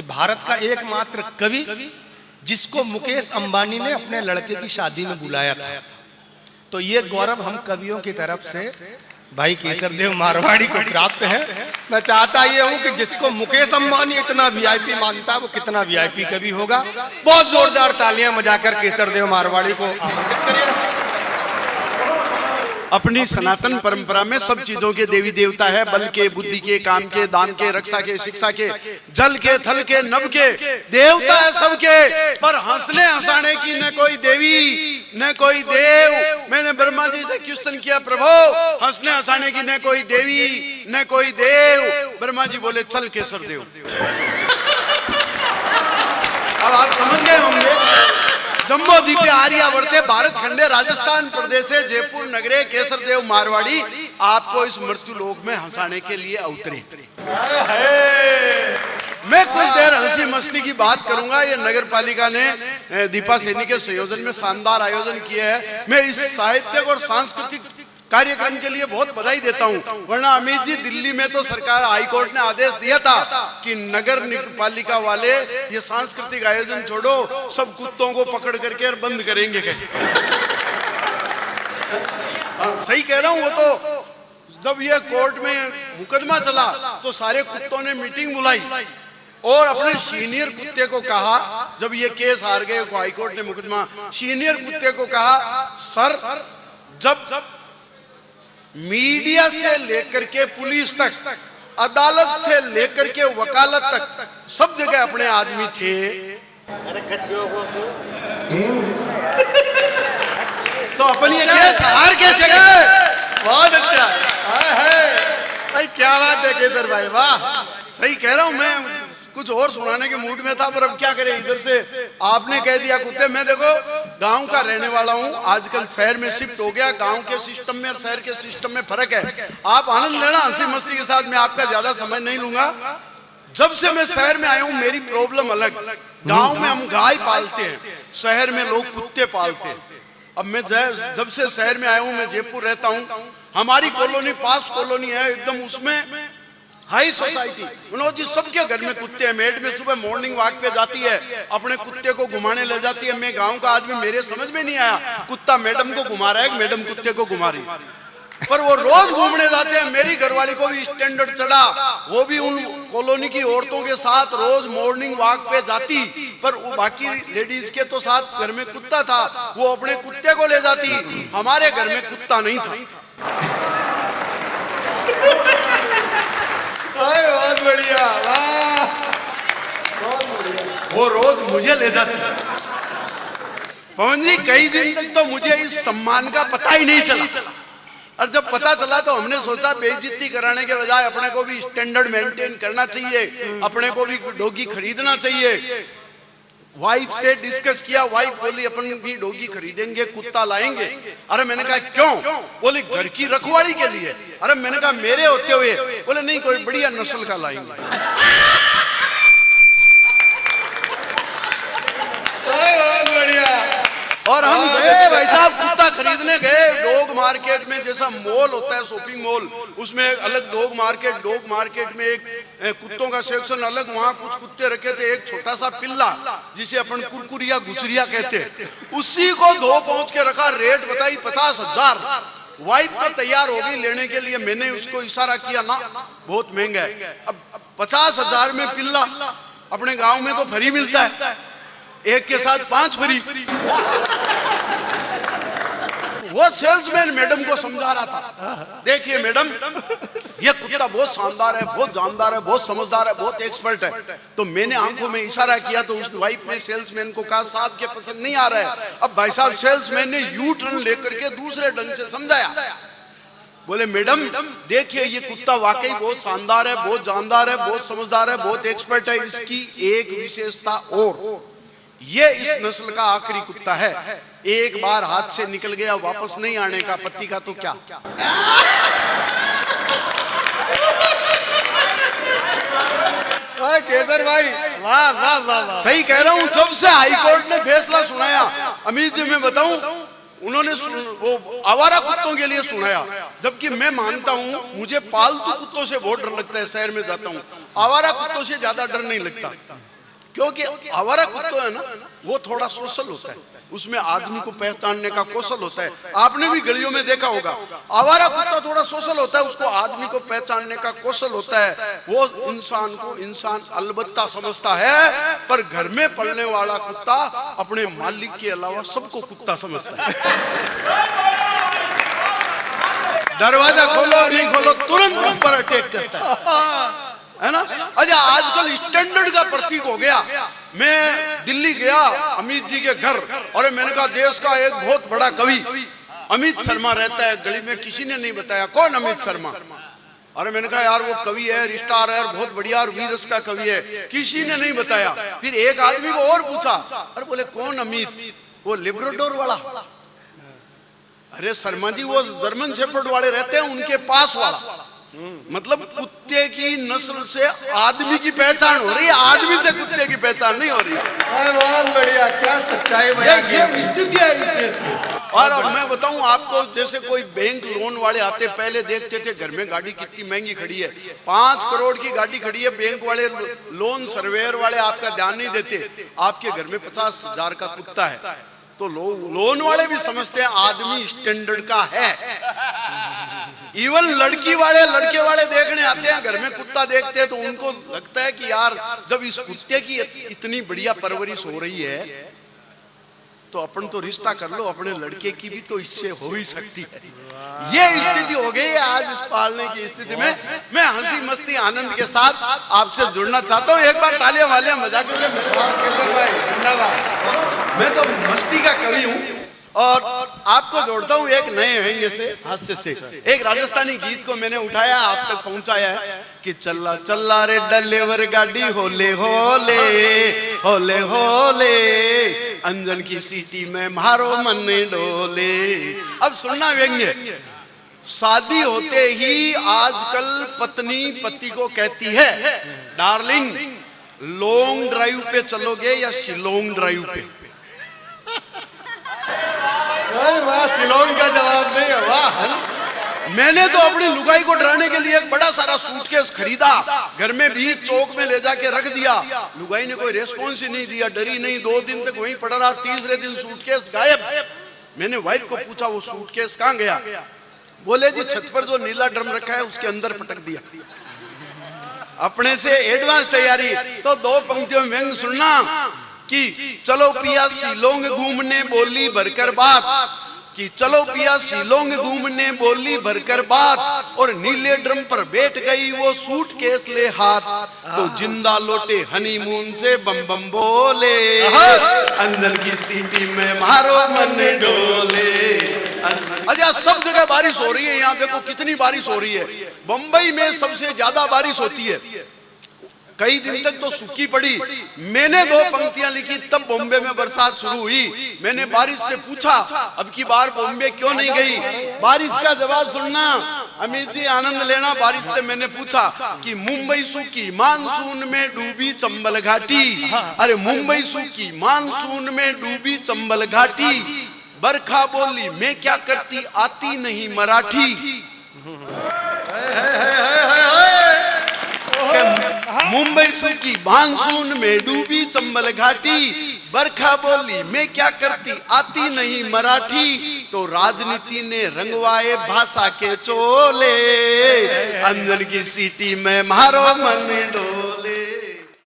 भारत का एकमात्र कवि जिसको मुकेश अंबानी ने अपने लड़के की शादी में बुलाया था, तो ये गौरव हम कवियों की तरफ से भाई केसरदेव मारवाड़ी को प्राप्त है। मैं चाहता ये हूं कि जिसको मुकेश अंबानी इतना वीआईपी मानता है वो कितना वीआईपी कवि होगा। बहुत जोरदार तालियां बजाकर केसरदेव मारवाड़ी को आमंत्रित करिए। अपनी सनातन परंपरा में सब चीजों के देवी देवता है, बल के, बुद्धि के, काम के, दान के, रक्षा के, शिक्षा के, जल के, थल के, नभ के, देवता है सबके। पर हंसने हंसाने की न कोई देवी न कोई देव। मैंने ब्रह्मा जी से क्वेश्चन किया, प्रभु हंसने हंसाने की न कोई देवी न कोई देव। ब्रह्मा जी बोले चल केसरदेव। अब आप समझ गए होंगे। जम्बो द्वीपे आर्यावर्ते भारत खंडे राजस्थान प्रदेश जयपुर नगरे केसरदेव मारवाड़ी आपको इस मृत्यु लोक में हंसाने के लिए उतरे। मैं कुछ देर हंसी मस्ती की बात करूंगा। ये नगर पालिका ने दीपा सैनी के संयोजन में शानदार आयोजन किया है। मैं इस साहित्यिक और सांस्कृतिक कार्यक्रम के लिए बहुत बधाई देता हूं। वरना अमित जी, दिल्ली में तो सरकार हाईकोर्ट ने आदेश दिया था कि नगर पालिका वाले ये सांस्कृतिक आयोजन छोड़ो, सब कुत्तों को पकड़ करके बंद करेंगे। सही कह रहा हूं। वो तो जब ये कोर्ट में मुकदमा चला तो सारे कुत्तों ने मीटिंग बुलाई और अपने सीनियर कुत्ते को कहा, जब ये केस हार गए हाईकोर्ट ने मुकदमा, सीनियर कुत्ते को कहा, सर जब मीडिया से लेकर के पुलिस तक, अदालत से लेकर के वकालत तक सब जगह अपने आदमी थे, तो अपन ये केस हार कैसे गए? बहुत अच्छा भाई, क्या बात है केसर भाई, वाह। सही कह रहा हूं। मैं कुछ और सुनाने के मूड में था, पर अब क्या करें, इधर से आपने कह दिया कुत्ते। मैं देखो गांव का रहने वाला हूं, आजकल शहर में शिफ्ट हो गया। गांव के सिस्टम में और शहर के सिस्टम में फर्क है। आप आनंद लेना हंसी मस्ती के साथ, मैं आपका ज्यादा समय नहीं लूंगा। जब से मैं शहर में आया हूं मेरी प्रॉब्लम अलग। गांव में हम गाय पालते हैं, शहर में लोग कुत्ते पालते हैं। अब मैं जब से शहर में आया हूं, मैं जयपुर रहता हूं, हमारी कॉलोनी पास कॉलोनी है एकदम, उसमें हाई सोसाइटी। मनोज जी सबके घर में कुत्ते हैं। मेड में सुबह मॉर्निंग वॉक पे जाती है, अपने कुत्ते को घुमाने ले जाती है। मैं गांव का आदमी, मेरे समझ में नहीं आया कुत्ता मैडम को घुमा रहा है, मैडम कुत्ते को घुमा रही, पर वो रोज घूमने जाते हैं। मेरी घरवाली को भी स्टैंडर्ड चढ़ा, वो भी उन कॉलोनी की औरतों के साथ रोज मॉर्निंग वॉक पे जाती, पर बाकी लेडीज के तो साथ घर में कुत्ता था, वो अपने कुत्ते को ले जाती। हमारे घर में कुत्ता नहीं था। बहुत बढ़िया, वाह, बहुत बढ़िया। वो रोज मुझे ले जाती। पवन जी कई दिन तक तो मुझे इस सम्मान का पता ही नहीं चला, और जब पता चला तो हमने सोचा बेइज्जती कराने के बजाय अपने को भी स्टैंडर्ड मेंटेन करना चाहिए, अपने को भी डॉगी खरीदना चाहिए। वाइफ से डिस्कस किया, वाइफ बोली अपन भी डॉगी खरीदेंगे, कुत्ता लाएंगे। अरे मैंने कहा क्यों? बोली घर की रखवाली के लिए। अरे मैंने कहा मेरे होते हुए? बोले नहीं, कोई बढ़िया नस्ल का लाएंगे। बहुत बढ़िया। और हम गए भाई साहब कुत्ता खरीदने गए डॉग मार्केट में, जैसा मॉल होता है शॉपिंग मॉल, उसमें अलग डॉग मार्केट में एक कुत्तों का सेक्शन अलग। वहां कुछ कुत्ते रखे थे, एक छोटा सा पिल्ला जिसे अपन कुरकुरिया गुचरिया कहते हैं, उसी को धो पहुंच के रखा। रेट बताई 50,000। वाइफ तो तैयार हो गई लेने के लिए, मैंने उसको इशारा किया ना बहुत महंगा है। अब 50,000 में पिल्ला, अपने गाँव में तो फ्री मिलता है, एक के साथ 5 फ्री। वो सेल्समैन मैडम को समझा रहा था, देखिए मैडम ये कुत्ता बहुत शानदार है, बहुत जानदार है, बहुत समझदार है, बहुत एक्सपर्ट है। तो मैंने आंखों में इशारा किया तो उस वाइफ ने सेल्समैन को कहा साहब के पसंद नहीं आ रहा है। अब भाई साहब सेल्समैन ने यू टर्न लेकर के दूसरे ढंग से समझाया। बोले मैडम देखिए ये कुत्ता वाकई बहुत शानदार है, बहुत जानदार है, बहुत समझदार है, बहुत एक्सपर्ट है। इसकी एक विशेषता और, ये इस नस्ल का आखिरी कुत्ता है, एक बार हाथ से निकल गया वापस नहीं आने का। पति का तो क्या। केसर भाई, वाह वाह वाह। सही कह रहा हूं। जब से हाईकोर्ट ने फैसला सुनाया, अमित जी मैं बताऊं, उन्होंने वो आवारा कुत्तों के लिए सुनाया, जबकि मैं मानता हूं मुझे पालतू कुत्तों से बहुत डर लगता है। शहर में जाता हूं, आवारा कुत्तों से ज्यादा डर नहीं लगता। क्योंकि आवारा कुत्ता है ना, वो थोड़ा सोशल होता है, उसमें आदमी को पहचानने का कौशल होता है। आपने भी गलियों में देखा होगा, आवारा कुत्ता थोड़ा सोशल होता है, उसको आदमी को पहचानने का कौशल होता है। वो इंसान को इंसान अलबत्ता समझता है, पर घर में पलने वाला कुत्ता अपने मालिक के अलावा सबको कुत्ता समझता है। दरवाजा खोलो नहीं खोलो तुरंत ऊपर अटैक करता है ना। अच्छा, आजकल स्टैंडर्ड का प्रतीक हो गया। मैं दिल्ली गया अमित जी के घर, और मैंने कहा देश का एक बहुत बड़ा कवि अमित शर्मा रहता है गली में, किसी ने नहीं बताया कौन अमित शर्मा। और मैंने कहा यार वो कवि है, स्टार है, बहुत बढ़िया और वीरस का कवि है, किसी ने नहीं बताया। फिर एक आदमी को और पूछा, अरे बोले कौन अमित, वो लिब्राडोर वाला। अरे शर्मा जी वो जर्मन शेफर्ड वाले रहते हैं उनके पास वाला। मतलब कुत्ते की नस्ल से आदमी की पहचान हो रही है, आदमी से कुत्ते की पहचान नहीं हो रही है। बहुत बढ़िया, क्या सच्चाई ये स्थिति है इस देश की। और अब मैं बताऊं आपको, जैसे कोई बैंक लोन वाले आते, पहले देखते थे घर में गाड़ी कितनी महंगी खड़ी है, 5 करोड़ की गाड़ी खड़ी है, बैंक वाले लोन सर्वेयर वाले आपका ध्यान नहीं देते, आपके घर में 50,000 का कुत्ता है, तो लोन वाले भी समझते हैं आदमी स्टैंडर्ड का है। इवन लड़के वाले देखने आते हैं, घर में कुत्ता देखते हैं तो उनको लगता है कि यार जब इस कुत्ते की इतनी बढ़िया परवरिश हो रही है तो अपन तो रिश्ता कर लो, अपने लड़के की भी तो इससे हो ही सकती है। ये स्थिति हो गई है आज इस पालने की स्थिति में। मैं हंसी मस्ती आनंद के साथ आपसे जुड़ना चाहता हूँ। एक बार तालियां वालियां बजा के। मैं तो मस्ती का कवि हूँ और आपको जोड़ता हूँ एक नए व्यंग्य से, हास्य से। एक राजस्थानी गीत को मैंने उठाया, आप तक पहुंचाया है कि चल्ला चल्ला रे डलेवर गाड़ी होले होले होले होले, अंजन की सीटी में मारो मन डोले। अब सुनना व्यंग्य। शादी होते ही आजकल पत्नी पति को कहती है, डार्लिंग लॉन्ग ड्राइव पे चलोगे या शिलोंग ड्राइव पे? वाह, शिलोंग का जवाब नहीं है, वाह। मैंने तो अपनी लुगाई को डराने के लिए एक बड़ा सारा सूटकेस खरीदा, घर में भी चौक में ले जाके रख दिया। लुगाई ने कोई रेस्पॉन्स ही नहीं दिया, डरी नहीं, 2 दिन तक वहीं पड़ा रहा। तीसरे दिन सूटकेस गायब। मैंने वाइफ को पूछा वो सूटकेस कहाँ गया? बोले जी छत पर जो नीला ड्रम रखा है उसके अंदर पटक दिया। अपने से एडवांस तैयारी। तो 2 पंक्तियों में व्यंग्य सुनना कि चलो पिया शिलोंग घूमने बोली भरकर बात, कि चलो पिया शिलोंग घूमने बोली भरकर बात, और नीले ड्रम पर बैठ गई वो सूटकेस ले हाथ, तो जिंदा लौटे हनीमून से बम बम बोले, अंजन की सीटी में मारो मन डोले। अच्छा, सब जगह बारिश हो रही है, यहाँ देखो कितनी बारिश हो रही है। बंबई में सबसे ज्यादा बारिश होती है, कई दिन तक तो सूखी पड़ी। मैंने 2 पंक्तियां लिखी, तब बॉम्बे में बरसात शुरू हुई। मैंने बारिश से पूछा अब की बार बॉम्बे क्यों नहीं गई? बारिश का जवाब सुनना, अमित जी आनंद लेना। बारिश से मैंने पूछा कि मुंबई सूखी मानसून में डूबी चंबल घाटी। अरे मुंबई सूखी मानसून में डूबी चंबल घाटी, बरखा बोली मैं क्या करती आती नहीं मराठी। मुंबई सूखी मानसून में डूबी चंबल घाटी, बरखा बोली मैं क्या करती आती नहीं मराठी, तो राजनीति ने रंगवाए भाषा के चोले, अंजन की सीटी में मारो मन डोले।